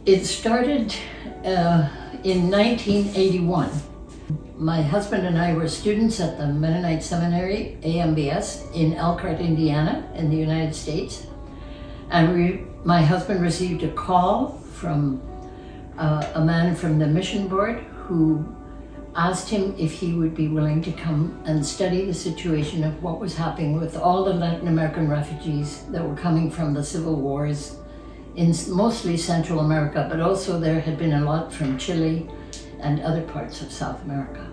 It started in 1981. My husband and I were students at the Mennonite Seminary, AMBS, in Elkhart, Indiana, in the United States. And my husband received a call from a man from the mission board who asked him if he would be willing to come and study the situation of what was happening with all the Latin American refugees that were coming from the civil wars in mostly Central America, but also there had been a lot from Chile and other parts of South America.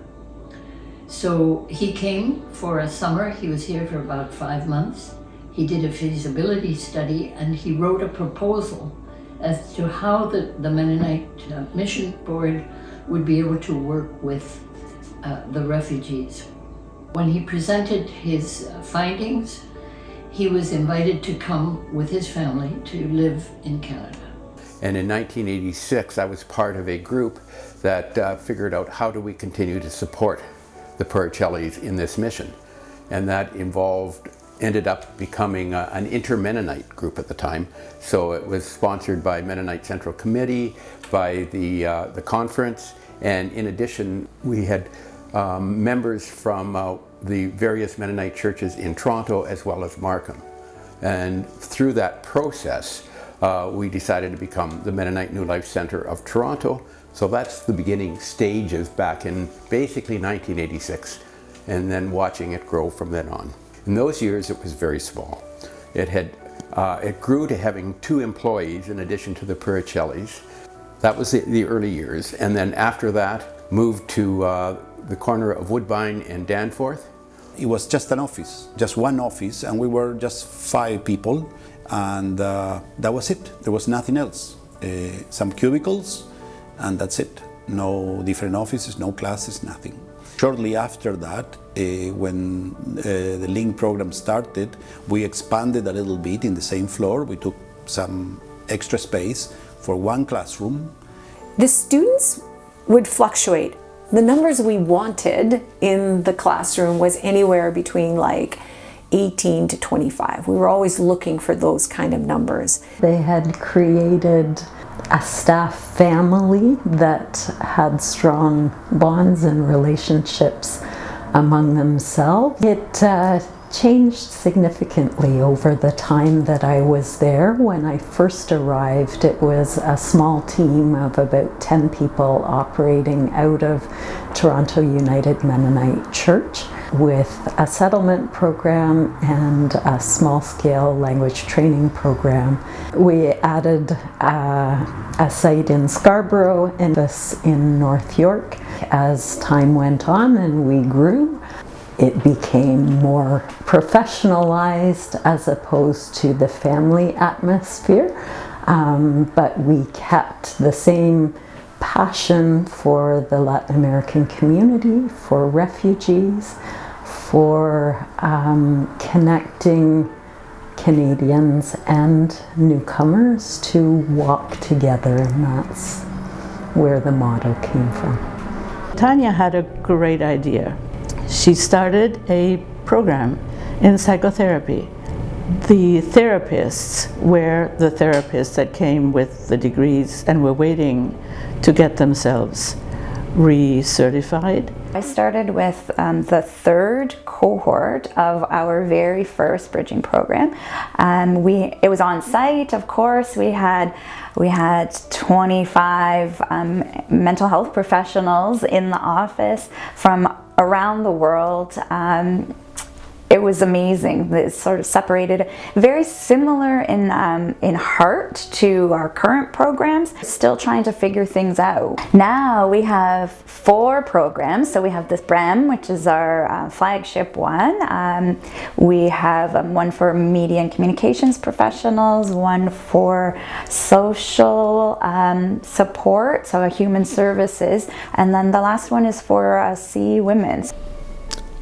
So he came for a summer. He was here for about 5 months. He did a feasibility study and he wrote a proposal as to how the Mennonite Mission Board would be able to work with the refugees. When he presented his findings, he was invited to come with his family to live in Canada. And in 1986, I was part of a group that figured out how do we continue to support the Puricellis in this mission. And that ended up becoming an inter-Mennonite group at the time. So it was sponsored by Mennonite Central Committee, by the conference, and in addition, we had members from the various Mennonite churches in Toronto as well as Markham. And through that process, we decided to become the Mennonite New Life Center of Toronto. So that's the beginning stages back in basically 1986, and then watching it grow from then on. In those years, it was very small. It grew to having 2 employees in addition to the Puricellis. That was the early years, and then after that, moved to the corner of Woodbine and Danforth. It was just an office, just one office, and we were just 5 people, and that was it. There was nothing else. Some cubicles, and that's it. No different offices, no classes, nothing. Shortly after that, when the LINK program started, we expanded a little bit in the same floor. We took some extra space for 1 classroom. The students would fluctuate. The numbers we wanted in the classroom was anywhere between like 18 to 25. We were always looking for those kind of numbers. They had created a staff family that had strong bonds and relationships among themselves. It changed significantly over the time that I was there. When I first arrived, it was a small team of about 10 people operating out of Toronto United Mennonite Church with a settlement program and a small-scale language training program. We added a site in Scarborough and this in North York. As time went on and we grew, it became more professionalized as opposed to the family atmosphere, but we kept the same passion for the Latin American community, for refugees, for connecting Canadians and newcomers to walk together, and that's where the motto came from. Tanya had a great idea. She started a program in psychotherapy. The therapists were the therapists that came with the degrees and were waiting to get themselves recertified. I started with the 3rd cohort of our very first bridging program. It was on site, of course. We had 25 mental health professionals in the office from around the world. It was amazing. It sort of separated, very similar in heart to our current programs, still trying to figure things out. Now we have 4 programs. So we have this BREM, which is our flagship one. We have one for media and communications professionals, one for social support, so human services, and then the last one is for CE Women.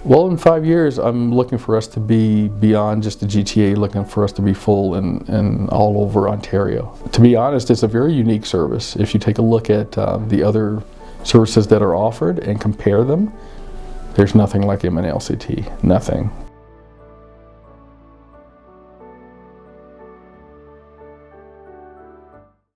Well, in 5 years, I'm looking for us to be beyond just the GTA, looking for us to be full in all over Ontario. To be honest, it's a very unique service. If you take a look at the other services that are offered and compare them, there's nothing like MNLCT, nothing.